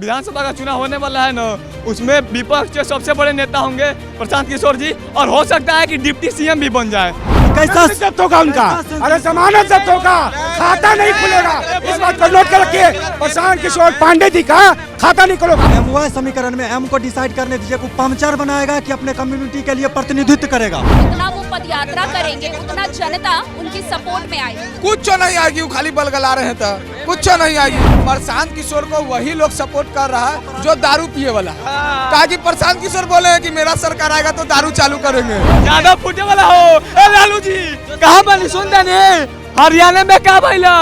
विधानसभा का चुनाव होने वाला है ना, उसमें विपक्ष के सबसे बड़े नेता होंगे प्रशांत किशोर जी, और हो सकता है कि डिप्टी सीएम भी बन जाए। कैसा जब्त होगा उनका? अरे जमानत जब्त होगा, खाता नहीं खुलेगा। इस बात को नोट कर रखिए, प्रशांत किशोर पांडे जी का खाता नहीं खुलेगा। एमवाय समीकरण में एम को डिसाइड करने दीजिए, को पंचर बनाएगा कि अपने कम्युनिटी के लिए प्रतिनिधित्व करेगा। जितना वो पदयात्रा करेंगे उतना जनता उनकी सपोर्ट में आएगी। कुछ नहीं आएगी, वो खाली बलगला रहे हैं तो कुछ नहीं आएगी। प्रशांत किशोर को वही लोग सपोर्ट कर रहा है जो दारू पिए वाला है। कहा कि प्रशांत किशोर बोले हैं कि मेरा सरकार आएगा तो दारू चालू करेंगे। ज्यादा फूटे वाला हो लालू जी, कहाँ बनी सुनते नहीं? हरियाणा में क्या भइला?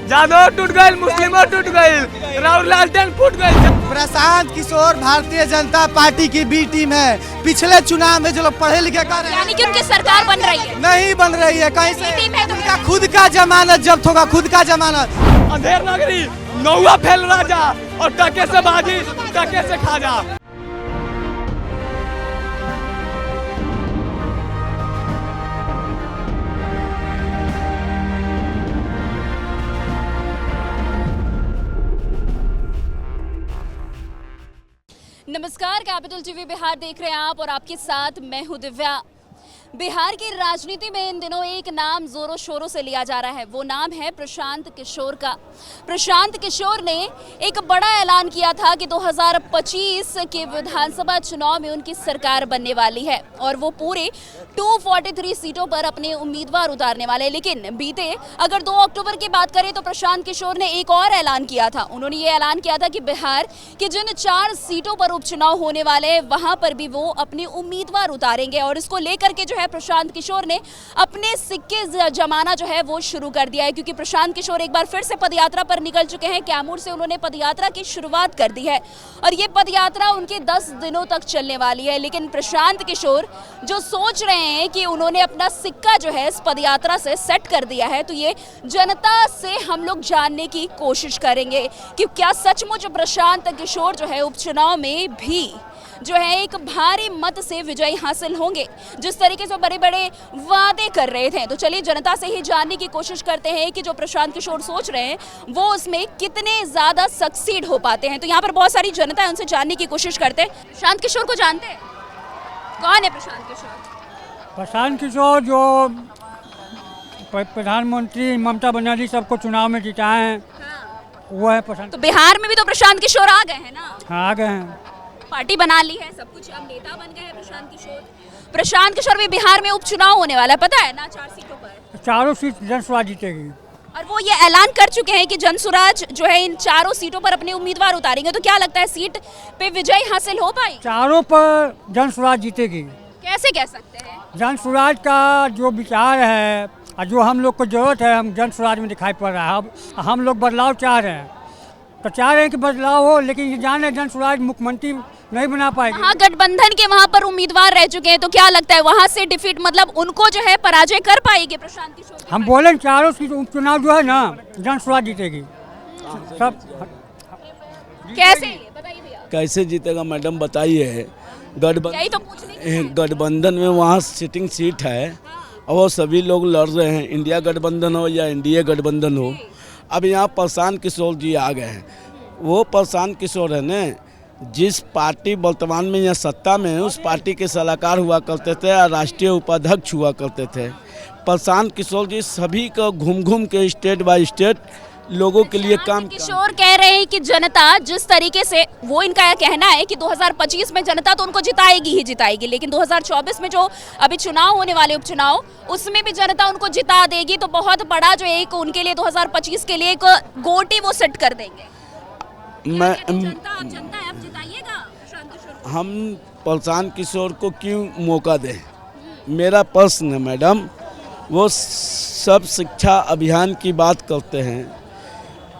जादव टूट गए, मुस्लिमों टूट गए, राहुल लालटेन फूट गए। प्रशांत किशोर भारतीय जनता पार्टी की बी टीम है। पिछले चुनाव में जो लोग पढ़े लिखे कर रहे हैं, यानी कि उनकी सरकार बन रही है, नहीं बन रही है कहीं से। टीम है तो उनका खुद का जमानत जब्त होगा, खुद का जमानत। अंधेर नगरी नौवा फैल राजा, और टके से बाजी टके से खाजा। नमस्कार, कैपिटल टीवी बिहार देख रहे हैं आप, और आपके साथ मैं हूं दिव्या। बिहार की राजनीति में इन दिनों एक नाम जोरों शोरों से लिया जा रहा है, वो नाम है प्रशांत किशोर का। प्रशांत किशोर ने एक बड़ा ऐलान किया था कि 2025 के विधानसभा चुनाव में उनकी सरकार बनने वाली है और वो पूरे 243 सीटों पर अपने उम्मीदवार उतारने वाले हैं। लेकिन बीते अगर 2 अक्टूबर की बात करें तो प्रशांत किशोर ने एक और ऐलान किया था। उन्होंने ये ऐलान किया था कि बिहार के जिन 4 सीटों पर उपचुनाव होने वाले हैं वहां पर भी वो अपने उम्मीदवार उतारेंगे, और इसको लेकर के जो है प्रशांत किशोर ने अपने सिक्के जमाना जो है वो शुरू कर दिया है, क्योंकि प्रशांत किशोर एक बार फिर से पदयात्रा पर निकल चुके हैं। कैमूर से उन्होंने पदयात्रा की शुरुआत कर दी है और ये पदयात्रा उनके 10 दिनों तक चलने वाली है। लेकिन प्रशांत किशोर जो सोच रहे हैं कि उन्होंने अपना सिक्का जो है इस पदयात्रा से सेट कर दिया है, तो ये जनता से हम लोग जानने की कोशिश करेंगे कि क्या सचमुच प्रशांत किशोर जो है उपचुनाव में भी जो है एक भारी मत से विजय हासिल होंगे, जिस तरीके से बड़े बड़े वादे कर रहे थे। तो चलिए जनता से ही जानने की कोशिश करते हैं कि जो प्रशांत किशोर सोच रहे हैं वो उसमें कितने ज्यादा सक्सीड हो पाते हैं। तो यहाँ पर बहुत सारी जनता है, उनसे जानने की कोशिश करते हैं। प्रशांत किशोर को जानते हैं? कौन है प्रशांत किशोर? प्रशांत किशोर जो प्रधानमंत्री ममता बनर्जी सबको चुनाव में जिताए हैं, वो है प्रशांत। तो बिहार में भी तो प्रशांत किशोर आ गए हैं ना? हाँ, आ गए हैं, पार्टी बना ली है, सब कुछ, अब नेता बन गए हैं प्रशांत किशोर। प्रशांत किशोर भी बिहार में उपचुनाव होने वाला है, पता है ना? 4 सीटों पर, 4 सीट जनसुराज जीतेगी। और वो ये ऐलान कर चुके हैं कि जनसुराज जो है इन 4 सीटों पर अपने उम्मीदवार उतारेंगे। तो क्या लगता है सीट पे विजय हासिल हो पाएगी? 4 पर जनसुराज जीतेगी। कैसे कह सकते हैं? जनसुराज का जो विचार है और जो हम लोग को जरूरत है, हम जनसुराज में दिखाई पड़ रहा है। अब हम लोग बदलाव चाह रहे हैं, तो चाह रहे हैं कि बदलाव हो, लेकिन ये जान रहे जनसुराज मुख्यमंत्री नहीं बना पाएगी। हाँ, गठबंधन के वहाँ पर उम्मीदवार रह चुके हैं, तो क्या लगता है वहाँ से डिफीट, मतलब उनको जो है पराजय कर पाएगी प्रशांत किशोर? हम बोले 4 सीट उपचुनाव जो है ना जनसुराज जीतेगी। सब कैसे बताइए भैया? कैसे जीतेगा मैडम बताइए? यही तो पूछने गठबंधन में वहाँ सिटिंग सीट है और वो सभी लोग लड़ रहे हैं, इंडिया गठबंधन हो या एनडीए गठबंधन हो। अब यहाँ प्रशांत किशोर जी आ गए हैं। वो प्रशांत किशोर है न, जिस पार्टी वर्तमान में यहाँ सत्ता में है उस पार्टी के सलाहकार हुआ करते थे और राष्ट्रीय उपाध्यक्ष हुआ करते थे। प्रशांत किशोर जी सभी को घूम घूम के स्टेट बाय स्टेट लोगों के लिए काम। किशोर कह रहे हैं कि जनता जिस तरीके से, वो इनका कहना है कि 2025 में जनता तो उनको जिताएगी ही जिताएगी, लेकिन 2024 में जो अभी चुनाव होने वाले उपचुनाव, उसमें भी जनता उनको जिता देगी। तो बहुत बड़ा जो एक उनके लिए 2025 के लिए एक गोटी वो सेट कर देंगे। जनता है, अब जिताइएगा प्रशांत किशोर। हम प्रशांत किशोर को क्यों मौका दें? मेरा प्रश्न है मैडम, वो सब शिक्षा अभियान की बात करते हैं,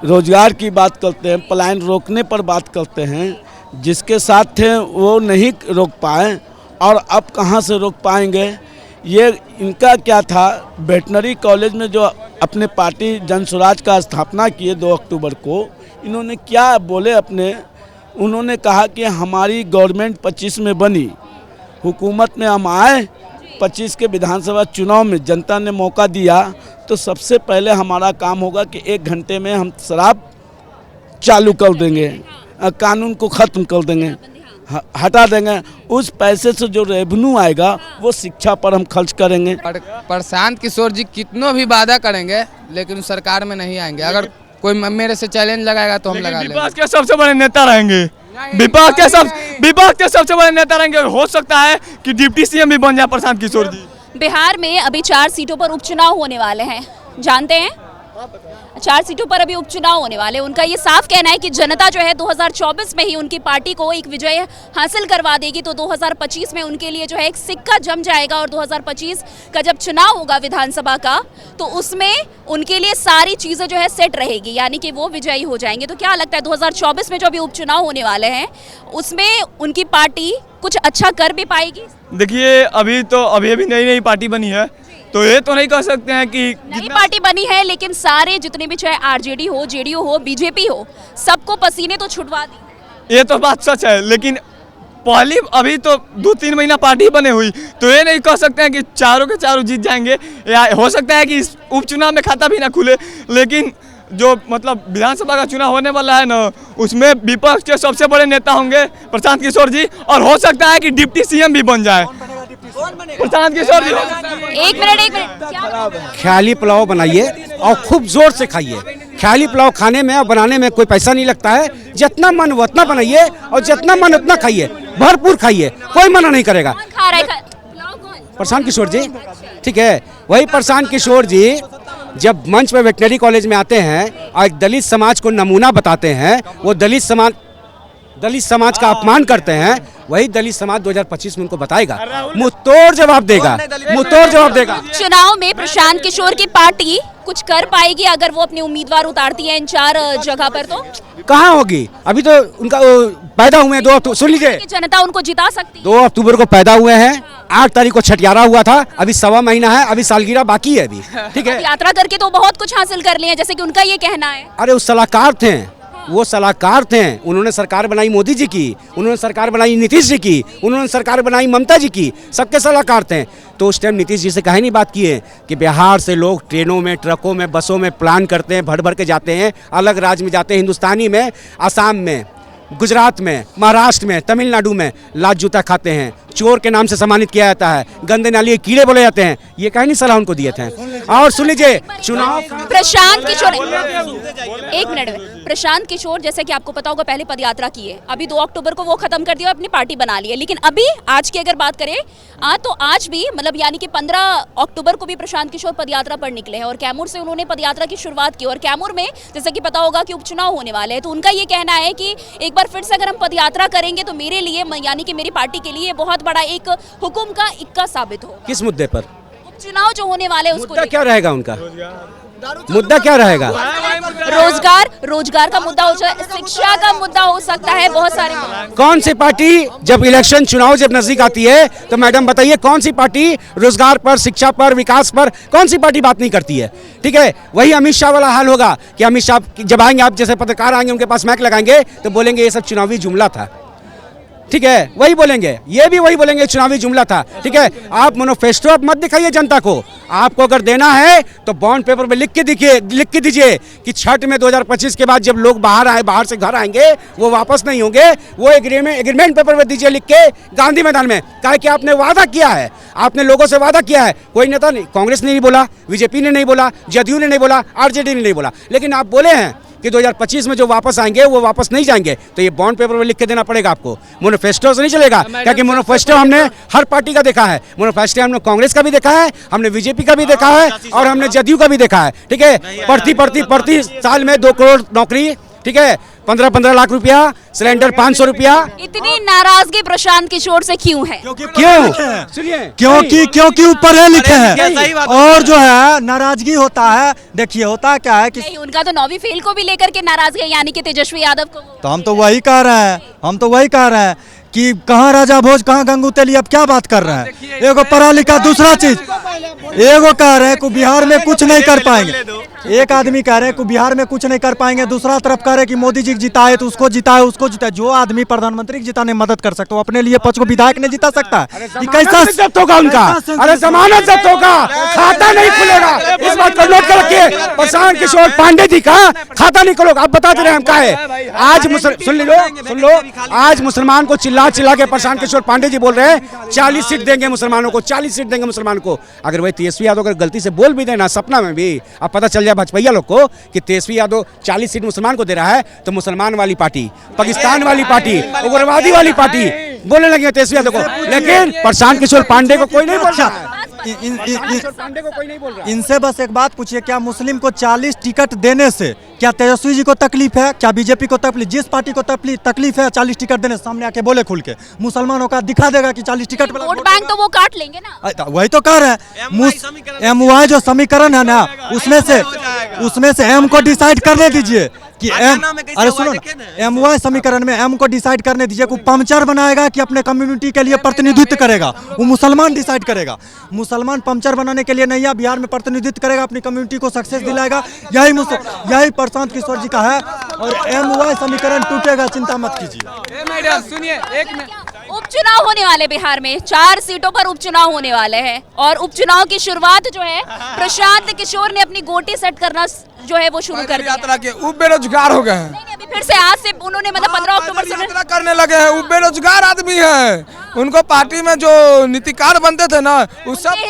रोजगार की बात करते हैं, पलायन रोकने पर बात करते हैं, जिसके साथ थे वो नहीं रोक पाए और अब कहाँ से रोक पाएंगे? ये इनका क्या था, वेटनरी कॉलेज में जो अपने पार्टी जनसुराज का स्थापना किए 2 अक्टूबर को, इन्होंने क्या बोले अपने, उन्होंने कहा कि हमारी गवर्नमेंट 25 में बनी, हुकूमत में हम आए, 25 के विधानसभा चुनाव में जनता ने मौका दिया, तो सबसे पहले हमारा काम होगा कि 1 घंटे में हम शराब चालू कर देंगे। कानून को ख़त्म कर देंगे, हटा देंगे। उस पैसे से जो रेवेन्यू आएगा वो शिक्षा पर हम खर्च करेंगे। प्रशांत किशोर जी कितनों भी वादा करेंगे लेकिन सरकार में नहीं आएंगे। अगर कोई मेरे से चैलेंज लगाएगा तो हम लगा लेंगे। विपक्ष के सबसे बड़े नेता रहेंगे, विपक्ष के सबसे बड़े नेता रहेंगे। हो सकता है कि डिप्टी सीएम भी बन जाए प्रशांत किशोर जी। बिहार में अभी 4 सीटों पर उपचुनाव होने वाले हैं, जानते हैं? 4 सीटों पर अभी उपचुनाव होने वाले। उनका ये साफ कहना है कि जनता जो है 2024 में ही उनकी पार्टी को एक विजय हासिल करवा देगी, तो 2025 में उनके लिए जो है एक सिक्का जम जाएगा। और 2025 का जब चुनाव होगा विधानसभा का, तो उसमें उनके लिए सारी चीज़ें जो है सेट रहेगी, यानी कि वो विजयी हो जाएंगे। तो क्या लगता है 2024 में जो अभी उपचुनाव होने वाले हैं उसमें उनकी पार्टी कुछ अच्छा कर भी पाएगी? देखिए अभी नई पार्टी बनी है, तो ये तो नहीं कह सकते हैं कि नई पार्टी बनी है, लेकिन सारे जितने भी चाहे आरजेडी हो, जेडीयू हो, बीजेपी हो, सबको पसीने तो छुटवा दी। ये तो बात सच है, लेकिन पहली अभी तो 2-3 महीना पार्टी बने हुई, तो ये नहीं कह सकते हैं कि चारों के चारों जीत जाएंगे। या हो सकता है कि इस उपचुनाव में खाता भी ना खुले, लेकिन जो मतलब विधानसभा का चुनाव होने वाला है ना, उसमें विपक्ष के सबसे बड़े नेता होंगे प्रशांत किशोर जी। और हो सकता है कि डिप्टी सीएम भी बन जाए प्रशांत किशोर जी। एक मिनट क्या? ख्याली पुलाव बनाइए और खूब जोर से खाइए। ख्याली पुलाव खाने में और बनाने में कोई पैसा नहीं लगता है। जितना मन उतना बनाइए और जितना मन उतना खाइए, भरपूर खाइए, कोई मना नहीं करेगा। कौन खा रहा है पुलाव? कौन? प्रशांत किशोर जी, ठीक है। वही प्रशांत किशोर जी जब मंच पे वेटनरी कॉलेज में आते हैं और एक दलित समाज को नमूना बताते हैं, वो दलित समाज का अपमान करते हैं, वही दलित समाज 2025 में उनको बताएगा, मुंहतोड़ जवाब देगा, मुंहतोड़ जवाब देगा। चुनाव में प्रशांत किशोर की पार्टी कुछ कर पाएगी अगर वो अपने उम्मीदवार उतारती है इन 4 जगह पर? तो कहाँ होगी? अभी तो उनका पैदा हुए हैं 2 अक्टूबर, सुन लीजिए, जनता उनको जिता सकती। 2 अक्टूबर को पैदा हुए हैं, 8 तारीख को छठियारा हुआ था, अभी 1.25 महीना है, अभी सालगिरह बाकी है अभी, ठीक है। यात्रा करके तो बहुत कुछ हासिल कर लिए, जैसे कि उनका ये कहना है। अरे उस सलाहकार थे, वो सलाहकार थे, उन्होंने सरकार बनाई मोदी जी की, उन्होंने सरकार बनाई नीतीश जी की, उन्होंने सरकार बनाई ममता जी की, सबके सलाहकार थे। तो उस टाइम नीतीश जी से कहीं नहीं बात की है कि बिहार से लोग ट्रेनों में, ट्रकों में, बसों में प्लान करते हैं, भर भर के जाते हैं, अलग राज्य में जाते हैं, हिंदुस्तानी में, आसाम में, गुजरात में, महाराष्ट्र में, तमिलनाडु में लात जूता खाते हैं, चोर के नाम से सम्मानित किया जाता है, गंदे नाली के कीड़े बोले जाते हैं। ये कहीं नहीं सलाह उनको दिए थे। और सुन लीजिए, चुनाव प्रशांत किशोर, एक मिनट, प्रशांत किशोर जैसे कि आपको पता होगा पहले पदयात्रा की है, अभी 2 अक्टूबर को वो खत्म कर दिया, अपनी पार्टी बना ली है। लेकिन अभी आज की अगर बात करें तो आज भी मतलब यानी कि 15 अक्टूबर को भी प्रशांत किशोर पदयात्रा पर निकले हैं और कैमूर से उन्होंने पदयात्रा की शुरुआत की। और कैमूर में जैसे कि पता होगा कि उपचुनाव होने वाले हैं, तो उनका ये कहना है कि एक बार फिर से अगर हम पदयात्रा करेंगे तो मेरे लिए यानी कि मेरी पार्टी के लिए बहुत बड़ा एक हुकुम का इक्का साबित हो। किस मुद्दे पर? उपचुनाव जो होने वाले हैं उसको मुद्दा क्या रहेगा उनका? मुद्दा क्या रहेगा? रोजगार का मुद्दा हो सकता है, शिक्षा का मुद्दा हो सकता है, बहुत सारे। कौन सी पार्टी जब इलेक्शन चुनाव जब नजदीक आती है तो मैडम बताइए, कौन सी पार्टी रोजगार पर, शिक्षा पर, विकास पर कौन सी पार्टी बात नहीं करती है? ठीक है, वही अमित शाह वाला हाल होगा कि अमित शाह जब आएंगे, आप जैसे पत्रकार आएंगे उनके पास माइक लगाएंगे तो बोलेंगे ये सब चुनावी जुमला था। ठीक है, वही बोलेंगे, ये भी वही बोलेंगे चुनावी जुमला था। ठीक है, आप मैनिफेस्टो आप मत दिखाइए जनता को। आपको अगर देना है तो बॉन्ड पेपर पे लिख के दीजिए कि छठ में 2025 के बाद जब लोग बाहर से घर आएंगे वो वापस नहीं होंगे, वो एग्रीमेंट पेपर पे दीजिए लिख के गांधी मैदान में। कहा कि आपने वादा किया है, आपने लोगों से वादा किया है। कोई नेता नहीं, कांग्रेस ने नहीं बोला, बीजेपी ने नहीं बोला, जदयू ने नहीं बोला, आरजेडी ने नहीं बोला, लेकिन आप बोले हैं कि 2025 में जो वापस आएंगे वो वापस नहीं जाएंगे। तो ये बॉन्ड पेपर में लिख के देना पड़ेगा आपको, मैनिफेस्टो से नहीं चलेगा। क्योंकि मैनिफेस्टो हमने हर पार्टी का देखा है, मैनिफेस्टो हमने कांग्रेस का भी देखा है, हमने बीजेपी का भी देखा है और हमने जदयू का भी देखा है। ठीक है, प्रति साल में 2 करोड़ नौकरी, ठीक है, 15-15 लाख रुपया, सिलेंडर 500 रुपया। इतनी नाराजगी प्रशांत किशोर से क्यों है? क्यों? सुनिए, क्योंकि ऊपर है लिखे हैं। और जो है नाराजगी होता है, देखिए होता क्या है कि उनका तो 9वीं फेल को भी लेकर के नाराजगी है, यानी कि तेजस्वी यादव को। तो हम तो वही कह रहे हैं, कि कहाँ राजा भोज, कहाँ गंगू तेली, अब क्या बात कर रहे हैं? एगो पढ़ा लिखा, दूसरा चीज एगो कह रहे हैं कि बिहार में कुछ नहीं कर पाएंगे। एक आदमी कह रहे हैं कि बिहार में कुछ नहीं कर पाएंगे, दूसरा तरफ कह रहे हैं कि मोदी जी जिताए तो उसको जिताए उसको जिताए। जो आदमी प्रधानमंत्री को जिताने में मदद कर सकता है वो अपने लिए 5 को विधायक नहीं जिता सकता है। ये कैसा जब्त होगा उनका? अरे जमानत जब्त होगा, खाता नहीं खुलेगा। इस बात को नोट कर रखिए, प्रशांत किशोर पांडे जी का खाता नहीं खुलेगा। अब बता दे रहे हैं हम क्या है। आज सुन लो, आज मुसलमान को चिल्ला चिल्ला के प्रशांत किशोर पांडे जी बोल रहे हैं 40 सीट देंगे मुसलमानों को, 40 सीट देंगे मुसलमानों को। अगर वही तेजस्वी यादव अगर गलती से बोल भी देना सपना में भी, अब पता चल जाए भाजपा लोग को कि तेजस्वी यादव 40 सीट मुसलमान को दे रहा है, तो मुसलमान वाली पार्टी, पाकिस्तान वाली पार्टी, उग्रवादी वाली पार्टी बोलने लगे तेजस्वी यादव को। लेकिन प्रशांत किशोर पांडे को कोई नहीं बोल रहा। इनसे बस एक बात पूछिए, क्या मुस्लिम को 40 टिकट देने से क्या तेजस्वी जी को तकलीफ है, क्या बीजेपी को तकलीफ, जिस पार्टी को तकलीफ है 40 टिकट देने, सामने आके बोले खुल के, मुसलमानों का दिखा देगा कि 40 टिकट वोट बैंक तो वो काट लेंगे ना। वही तो कह रहे हैं, MY जो समीकरण है ना, उसमें से M को डिसाइड करने दीजिए कि M, अरे सुनो ना, MY समीकरण में M को डिसाइड करने दीजिए कि पंचर बनाएगा कि अपने कम्युनिटी के लिए प्रतिनिधित्व करेगा, वो मुसलमान डिसाइड करेगा। मुसलमान पंचर बनाने के लिए नहीं है, बिहार में प्रतिनिधित्व करेगा, अपनी कम्युनिटी को सक्सेस दिलाएगा। यही प्रशांत किशोर जी का है, और MY समीकरण टूटेगा, चिंता मत कीजिए। मैडम सुनिए, एक मिनट, उपचुनाव होने वाले बिहार में 4 सीटों पर उपचुनाव होने वाले हैं, और उपचुनाव की शुरुआत जो है प्रशांत किशोर ने अपनी गोटी सेट करना जो है वो शुरू कर दिया। यात्रा के वो बेरोजगार हो गए हैं। नहीं, अभी फिर से आज से उन्होंने मतलब 15 अक्टूबर से यात्रा करने लगे हैं। वो बेरोजगार आदमी है, उनको पार्टी में जो नीतिकार बनते थे ना, उस सब उनके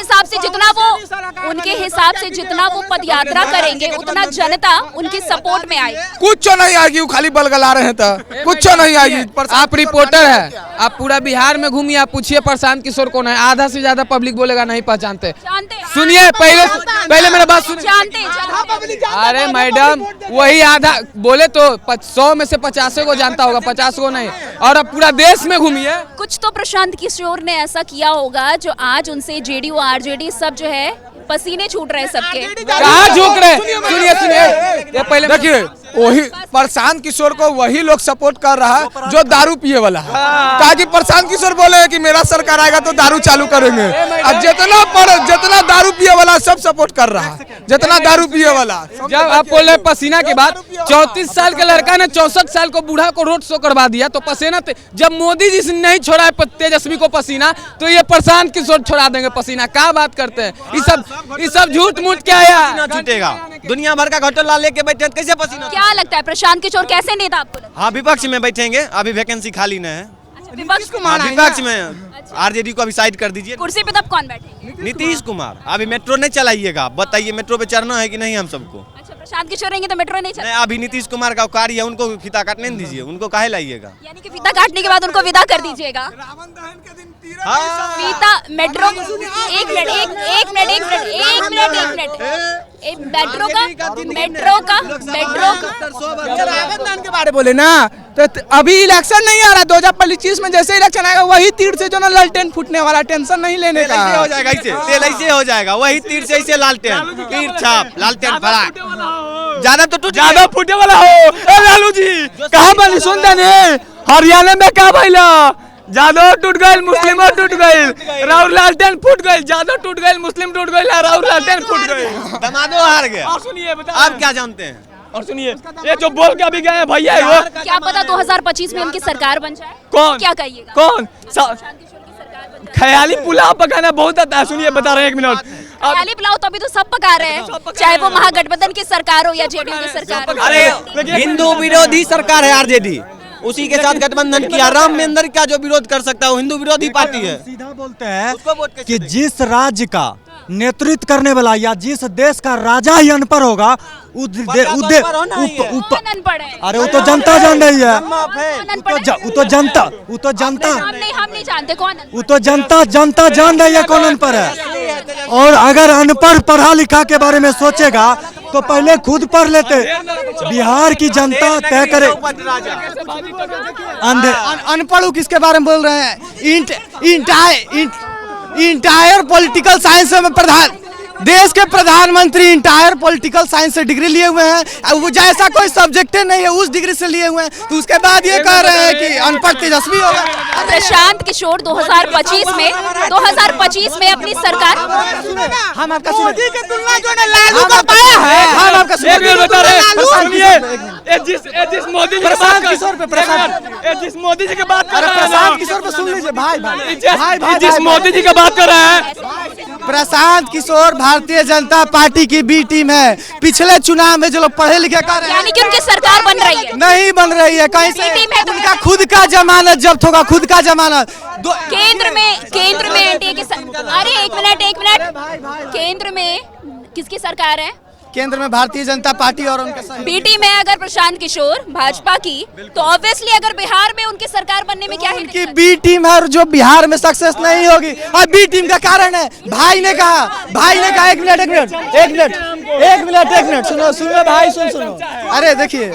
हिसाब से जितना वो पद यात्रा करेंगे उतना जनता उनकी सपोर्ट में आएगी। कुछ नहीं आएगी, वो खाली बलगला रहे हैं तो कुछ नहीं आएगी। आप रिपोर्टर है, आप पूरा बिहार में घूमिए, आप पूछिए प्रशांत किशोर कौन है, आधा से ज्यादा पब्लिक बोलेगा नहीं पहचानते। सुनिए, पहले मेरा बात सुनिए। अरे मैडम, वही आधा बोले तो 100 में से 50 को जानता होगा, 50 को नहीं। और अब पूरा देश में घूमिए। कुछ तो प्रशांत किशोर ने ऐसा किया होगा जो आज उनसे JDU RJD सब जो है पसीने छूट रहे सबके। कहाँ झुक रहे? सुनिए, ये पहले देखिए, वही प्रशांत किशोर को वही लोग सपोर्ट कर रहा है जो दारू पिए वाला है। कहा कि प्रशांत किशोर बोले कि मेरा सरकार आएगा तो दारू चालू करेंगे, और जितना दारू पिए वाला सब सपोर्ट कर रहा है, जितना दारू पिए वाला। जब आप बोल रहे पसीना के बाद, 34 साल के लड़का ने 64 साल को बूढ़ा को रोड शो करवा दिया, तो पसीना जब मोदी जी नहीं छोड़ा है तेजस्वी को पसीना, तो ये प्रशांत किशोर छोड़ा देंगे पसीना। क्या बात करते हैं, ये सब झूठ मूठ क्या है? छूटेगा, दुनिया भर का घोटाला लेके बैठे कैसे पसीना? क्या लगता है प्रशांत किशोर कैसे नेता आपको लगता है? हाँ, विपक्ष में बैठेंगे, अभी वैकेंसी खाली न है। विपक्ष में RJD को अभी साइड कर दीजिए। कुर्सी पे तब कौन बैठेंगे? नीतीश कुमार। अभी मेट्रो नहीं चलाइएगा, बताइए मेट्रो पे चढ़ना है कि नहीं हम सबको? अच्छा, प्रशांत किशोर रहेंगे तो मेट्रो नहीं चलेगा। अभी नीतीश कुमार का कार्य है, उनको फीता काटने नहीं दीजिए, उनको काहे लाइएगा? यानी कि फीता काटने के बाद उनको विदा कर दीजिएगा। फीता मेट्रो, एक मिनट, रावण के बारे बोले ना, तो अभी इलेक्शन नहीं आ रहा, 2025 में जैसे इलेक्शन आएगा वही तीर से जो ना लालटेन फूटने वाला, टेंशन नहीं लेने का। हो जाएगा ऐसे हो जाएगा, वही तीर से ऐसे लालटेन, तीर छाप लालटेन फराक, ज्यादा फूटे वाला हो। लालू जी कहाँ बनी सुनते नहीं, हरियाणा में क्या भइला, जादव टूट गए, मुस्लिम टूट गए, राहुल लालटेन फूट गए, जादव टूट गए, मुस्लिम टूट गए, राहुल लालटेन फूट गए, दमादो हार गए। और सुनिए, आप क्या जानते हैं? और सुनिए, ये जो बोल के अभी गए भैया, वो क्या पता 2025 में उनकी सरकार बन जाए। कौन? क्या कहिएगा? कौन? ख्याली पुलाव पकाना बहुत आता है। सुनिए, बता रहे हैं, 1 मिनट। ख्याली पुलाव तो अभी तो सब पका रहे हैं, चाहे वो महागठबंधन की सरकार हो या JDU की सरकार हो। अरे हिंदू विरोधी सरकार है RJD, उसी के साथ गठबंधन किया। राम मंदिर का जो विरोध कर सकता है वो हिंदू विरोधी पार्टी है। सीधा बोलते हैं कि जिस राज्य का नेतृत्व करने वाला या जिस देश का राजा ही अनपढ़ होगा, अरे वो तो जनता जान रही है, वो तो जनता हम नहीं जानते कौन, वो तो जनता जान रही है कौन अनपढ़ है। और अगर अनपढ़ पढ़ा लिखा के बारे में सोचेगा तो पहले खुद पढ़ लेते। बिहार की जनता तय करे। अनपढ़ किसके बारे में बोल रहे हैं? इंटायर पॉलिटिकल साइंस में देश के प्रधानमंत्री इंटायर पॉलिटिकल साइंस से डिग्री लिए हुए हैं। वो जैसा कोई सब्जेक्ट नहीं है उस डिग्री से लिए हुए हैं, तो उसके बाद ये कह रहे हैं कि अनपढ़ तेजस्वी होगा। प्रशांत किशोर 2025 में अपनी सरकार हम आपका मोदी की तुलना जो लालू कर पाया है, हम आपका बता रहे जिस मोदी जी प्रशांत किशोर पे जिस मोदी जी की बात कर रहे हैं प्रशांत किशोर पे सुन लीजिए भाई जिस मोदी जी की बात कर रहे हैं प्रशांत किशोर भारतीय जनता पार्टी की बी टीम है। पिछले चुनाव में जो लोग पढ़े लिखे कर रहे हैं, यानी कि उनकी सरकार बन रही है, नहीं बन रही है कहीं से। टीम है तो उनका खुद का जमानत जब्त होगा, खुद का जमानत। केंद्र में एनडीए की अरे एक मिनट केंद्र में किसकी सरकार है? केंद्र में भारतीय जनता पार्टी और उनके सहयोगी। बी टीम है अगर प्रशांत किशोर भाजपा की, तो ऑब्वियसली अगर बिहार में उनकी सरकार बनने में क्या है? उनकी बी टीम है और जो बिहार में सक्सेस नहीं होगी, और बी टीम का कारण है भाई ने कहा एक मिनट सुनो भाई सुनो। अरे देखिए,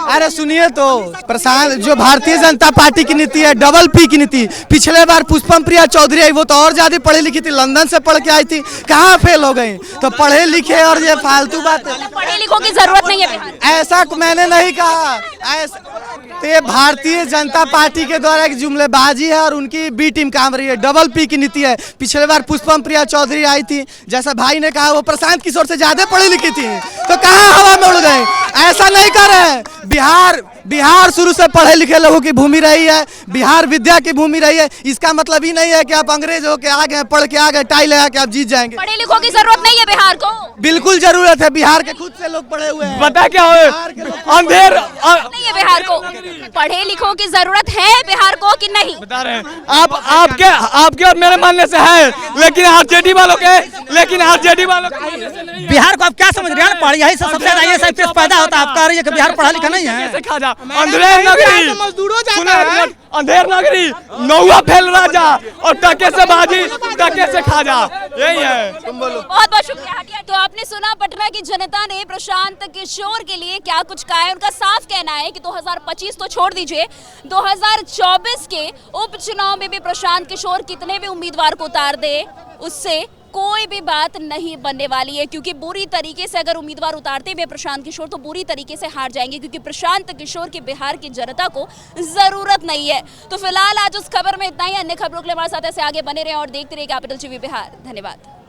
अरे सुनिए तो, प्रशांत जो भारतीय जनता पार्टी की नीति है डबल पी की नीति। पिछले बार पुष्पम प्रिया चौधरी आई, वो तो और ज्यादा पढ़ी लिखी थी, लंदन से पढ़ के आई थी, कहाँ फेल हो गई। तो पढ़े लिखे और ये फालतू बात, पढ़े लिखों की जरूरत नहीं है बिहार। ऐसा मैंने नहीं कहा, ऐसा तो ये भारतीय जनता पार्टी के द्वारा एक जुमलेबाजी है और उनकी बी टीम काम रही है, डबल पी की नीति है। पिछले बार पुष्पम प्रिया चौधरी आई थी, जैसा भाई ने कहा वो प्रशांत किशोर से ज्यादा पढ़ी लिखी थी, तो कहाँ हवा में उड़ गई। ऐसा नहीं कर रहे हैं। बिहार शुरू से पढ़े लिखे लोगों की भूमि रही है, बिहार विद्या की भूमि रही है। इसका मतलब ही नहीं है कि आप अंग्रेज हो के आ गए, पढ़ के आ गए, टाई लगा के आप जीत जाएंगे। पढ़े लिखों की जरूरत नहीं है बिहार को, बिल्कुल जरूरत है। बिहार के खुद से लोग पढ़े हुए हैं। पता क्या है, अंधेर नहीं है बिहार को, पढ़े लिखों की जरूरत है बिहार को कि नहीं? बता रहे हैं आपके और मेरे मानने से है, लेकिन आरजेडी वालों के बिहार को आप क्या समझ रहे हैं? पढ़ यही से सबसे ज्यादा ये पैदा होता है। आप कह रही है कि बिहार पढ़ा लिखा नहीं है। अंधेर नगरी मजदूरों अंधेर नगरी नौवा फैल राजा और टके से बाजी टके से खाजा, यही है। बहुत शुक्रिया। तो आपने सुना पटना की जनता ने प्रशांत किशोर के लिए क्या कुछ कहा है। उनका साफ कहना है कि 2025 तो छोड़ दीजिए, 2024 के उपचुनाव में भी प्रशांत किशोर कितने भी उम्मीदवार को उतार दे, उससे कोई भी बात नहीं बनने वाली है, क्योंकि बुरी तरीके से अगर उम्मीदवार उतारते हुए प्रशांत किशोर तो बुरी तरीके से हार जाएंगे, क्योंकि प्रशांत किशोर की बिहार की जनता को जरूरत नहीं है। तो फिलहाल आज उस खबर में इतना ही। अन्य खबरों के लिए हमारे साथ ऐसे आगे बने रहें और देखते रहिए कैपिटल टीवी बिहार। धन्यवाद।